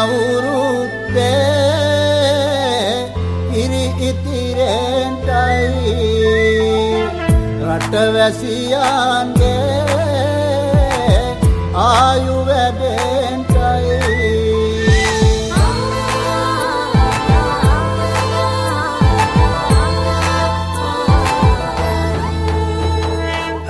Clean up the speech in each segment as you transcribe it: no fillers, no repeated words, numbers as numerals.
අවුරුද්දේ ඉරි ඉතිරෙන්ටයි රටවැසියන්ගේ ආයු වැඩෙන්ටයි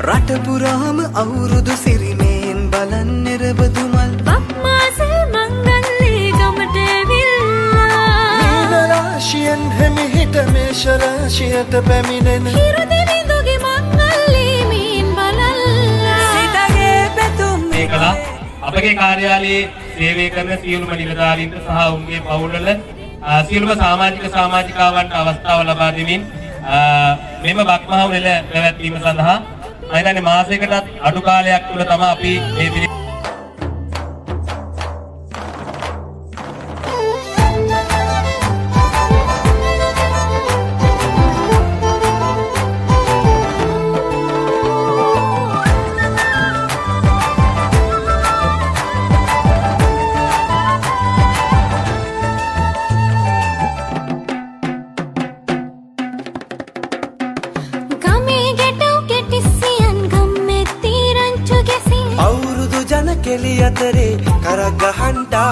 රට පුරාම අවුරුදු සිරිමේන් බලන් නිරබදු මල් බක්මාසේ මංගල්ලේ ගමට ඇවිල්ලා මීන රාශියෙන් හිමිහිට මේෂ රාශියට පැමිණෙන හිරු දිවිඳුගේ මංගල්ලේ මීන් බලල්ලා සිතගේ පැතුම් මේකලා අපගේ කාර්යාලයේ සේවය කරන සියලුම නිලධාරීන්ට සහ උන්ගේ පවුල්වල සියලුම සමාජිකාවන්ට අවස්ථාව ලබා දෙමින් මෙම බක්මහව් නෙල පැවැත්වීම සඳහා අයිතන්නේ මාසයකටත් අඩු කාලයක් තුළ තමයි අපි මේ කෙලි අතරේ කරක් ගහන්ටා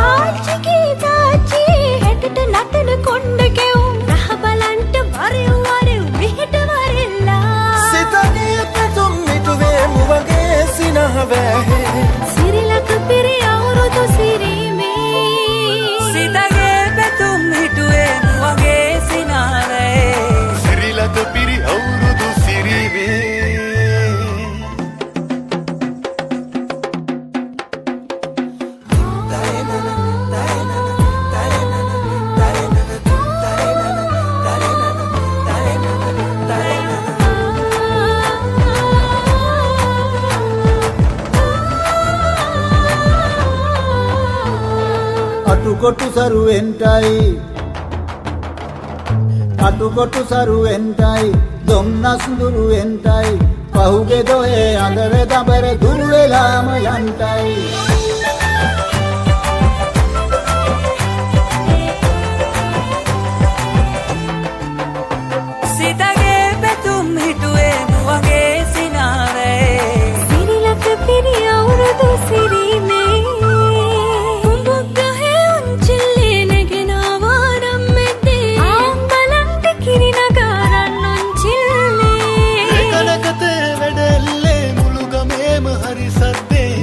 ආච්චිගේ තාච්චි හැටට නටන කොණ්ඩ කෙවුම් රහ බලන්ට වරෙව් මෙහෙට වරෙල්ලා සිතගේ පැතුම් මිටුවේ මුවගේ සිනහ වැහේ සිරිලක පිරි අවුරුදු සිරීමේ සිතගේ පැතුම් හිටුවේ මුවගේ සිනහ වැහේ සිරිලක පිරි අවුරුදු සිරීමේ අටුකොටු සරුවෙන්ටයි දොම්නස් දුරුවෙන්ටයි පහුගේ දොහේ අඳර දබර දුරු වෙලාම යන්ටයි සිතගේ පැතුම් හිටුවේ මුවගේ සිනාවේ සිරිලක පිරි අවුරුදු සිරීමේ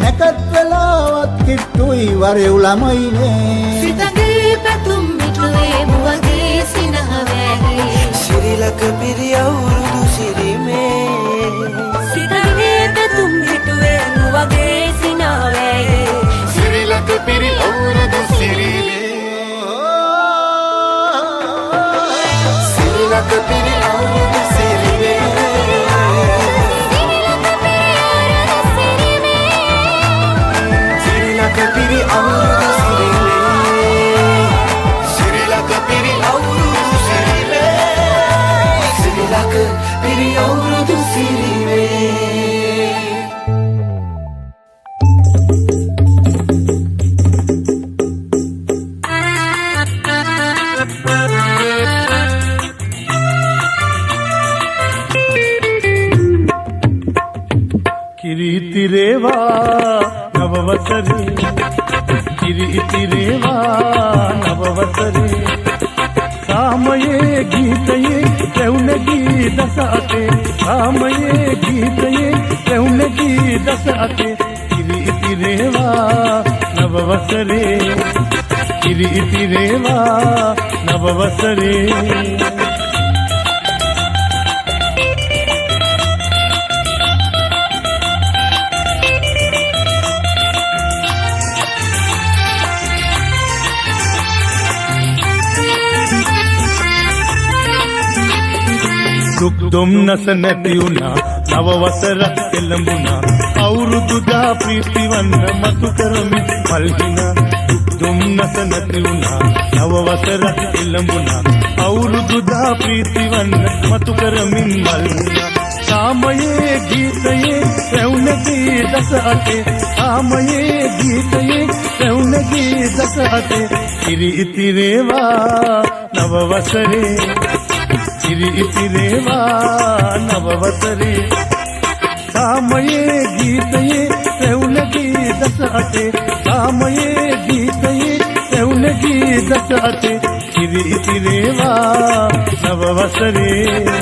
නැකත් කිට්ටුයි වරෙව් ළමයිනේ සිතගේ පැතුම් මිටුවේ මුවගේ සිනහ වැහේ සිරිලක පිරි අවුරුදු සිරීමේ සිතගේ පැතුම් හිටුවේ මුවගේ සිනහ වැහේ සිරිලක පිරි අවුරුදු සිරීමේ සිරිලක පිරි අවුරුදු සිරීමේ Piri awurudu sirime Sirilaka piri awurudu sirime Sirilaka piri awurudu sirime Kiriti reva navavasari Kiriti reva navavasari Samaye geetaye revunagi dasate Samaye geetaye revunagi dasate Kiriti reva navavasari Kiriti reva navavasari දුක් දුම්නස නැති වුණා නව වසරක් එළඹුණා අවුරුදුදා ප්‍රීතිවන්න මතු කරමි මල්හිනා දුක් දුම්නස නැති වුණා නව වසරක් එළඹුණා අවුරුදුදා ප්‍රීතිවන්න මතු කරමින් මල්හිනා සාමයේ ගීතයේ රැවුනගේ දස අතේ සාමයේ ගීතයේ රැවුනගේ දස අතේ ඉරි ඉතිරේවා නව වසරේ ඉරි ඉතිරේවා නව වසරේ කාමයේ ගීතයේ රැවුලගේ දස අතේ කාමයේ ගීතයේ රැවුලගේ දස අතේ ඉරි ඉතිරේවා නව වසරේ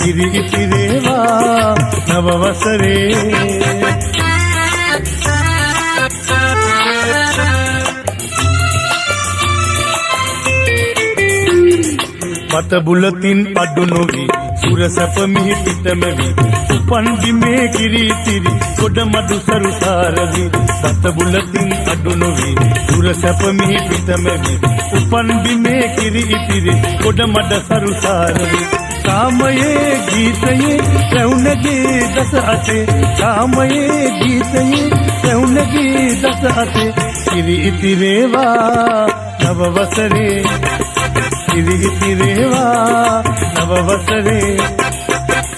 ඉරි ඉතිරේවා නව වසරේ මත බුලතින් අඩු නොවි සුර සැප මිහි පිටමවි උපන් බිමේ කිරිතිරි ගොඩ මඩු සරුසාරවි මත බුලතින් අඩු නොවි සුර සැප මිහි පිටමවි උපන් බිමේ කිරිතිරි ගොඩ මඩ සරුසාරවි කාමයේ ගීතයේ රැවුනගේ දස අතේ කාමයේ ගීතයේ රැවුනගේ දස අතේ කිරි ඉතිරේවා නව වසරේ ඉරි ඉතිරේවා නව වසරේ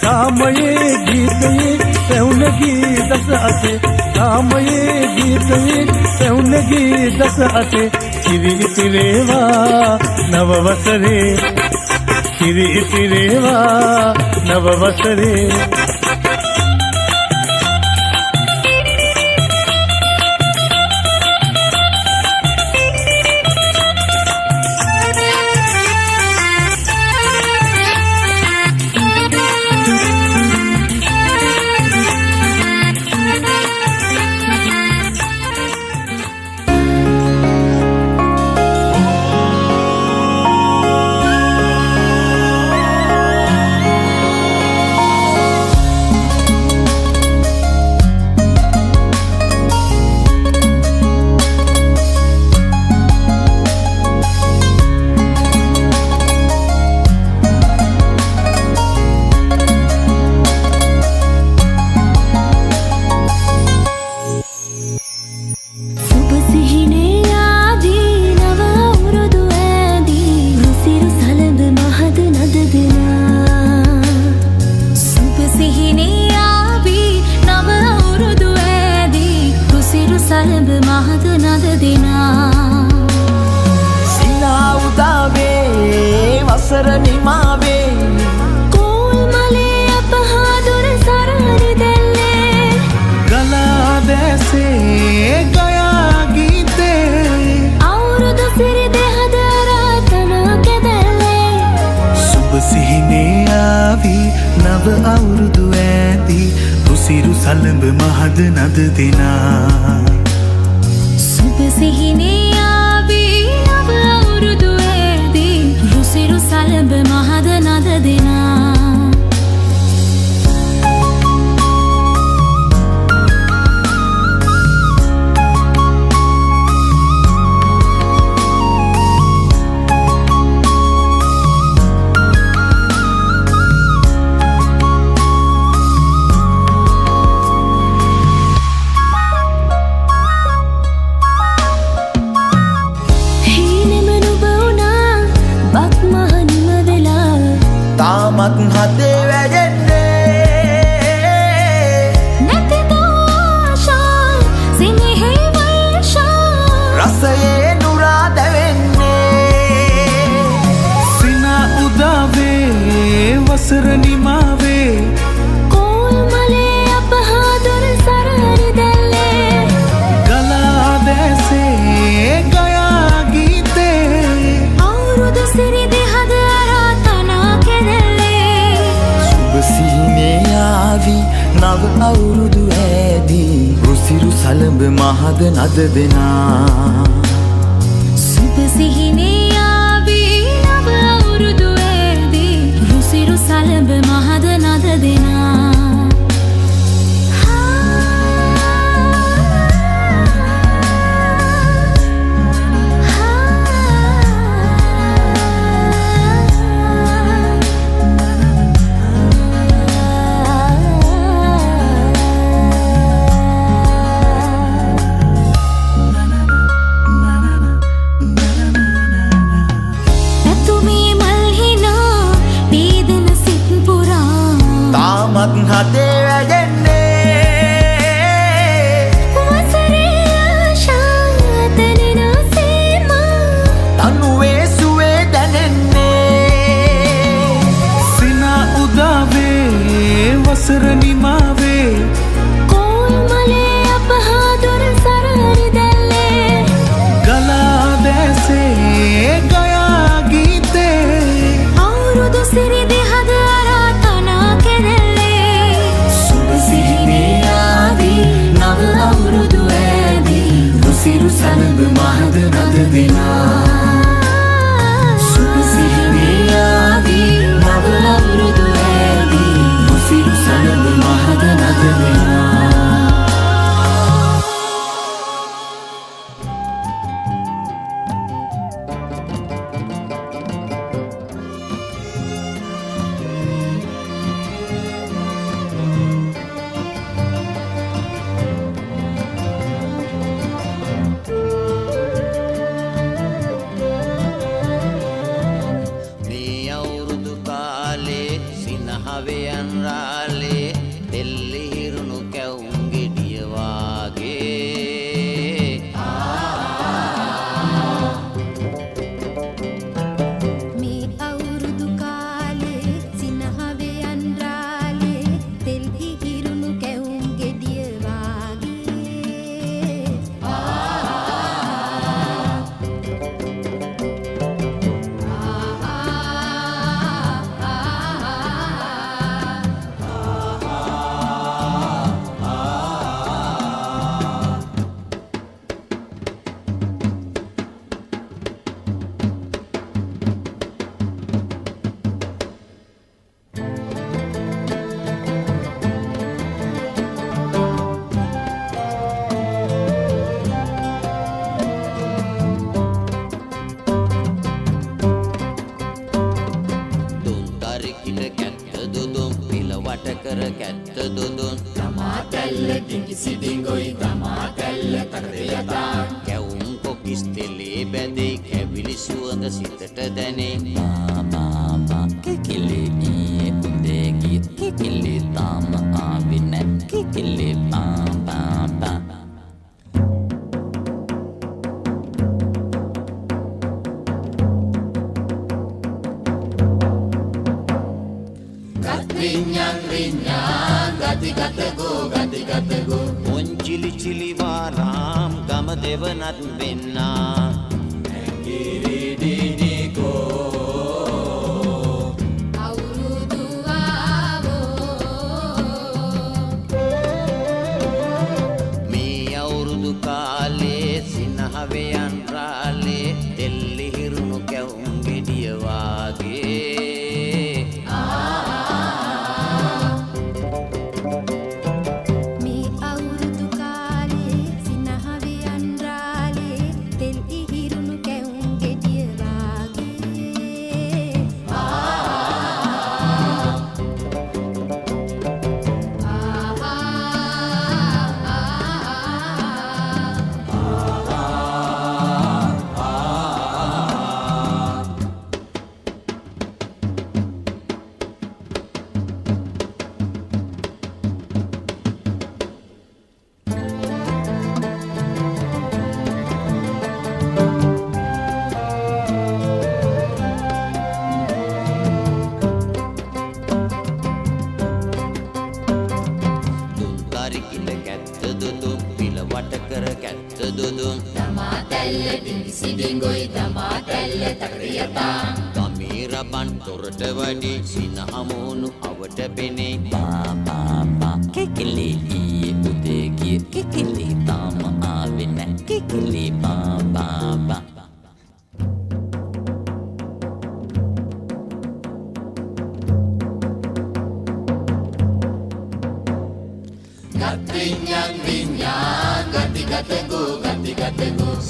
කාමයේ ගීතයේ රැවුනගේ දස අතේ කාමයේ ගීතයේ රැවුනගේ දස අතේ ඉරි ඉතිරේවා නව වසරේ ඉරි ඉතිරේවා නව වසරේ සලඹ මහද නද දෙනා සුබ සිහිනේ ආවි නව අවුරුදු ඇදී රුසිරු සලඹ මහද නද දෙනා මත් හදේ වැජෙන්නේ නැතිද ආශා සිනහේ වර්ෂා රසයේ නුරා දැවෙන්නේ සින උදාවේ වසර නිමාවේ කෝල්මලේ අපහාදුර සරහරි දැල්ලේ ගලා දැසේ ගයා ගීතේ අවුරුදු සිරි දෙහද අරාතනා කෙදෙල්ලේ සිහිනේ ආවි නව අවුරුදු ඇදී රුසිරු සලඹ මහද නද දෙනා සුබ සිහිනේ ආවි නව අවුරුදු ඇදී රුසිරු සලඹ මහද නද දෙනා පැතුමේ මල් හිනා පීදන සිත් පුරා දෙනා සුබ සිහිනේ ආදී නව අවුරුදු ඇදී මුසිරු සලඹ මහද නද දෙනා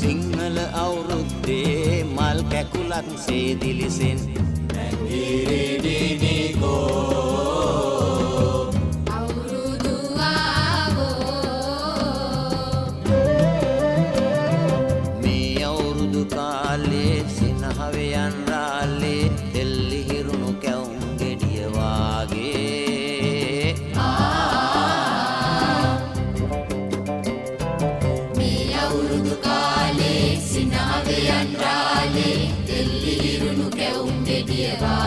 සිංහල අවුරුද්දේ මල් කැකුලක් සේ දිලිසෙන් අවුරුදු ආවෝ මේ අවුරුදු කාලේ සිනහවයන් රාලේ දෙල්ලි හිරුණු කැවුම් ගෙඩිය වාගේ මේ අවුරුදු කාලේ සිනාවයන් රාලේ දෙල්ලි හිරුණු කැවුම් ගෙඩිය වා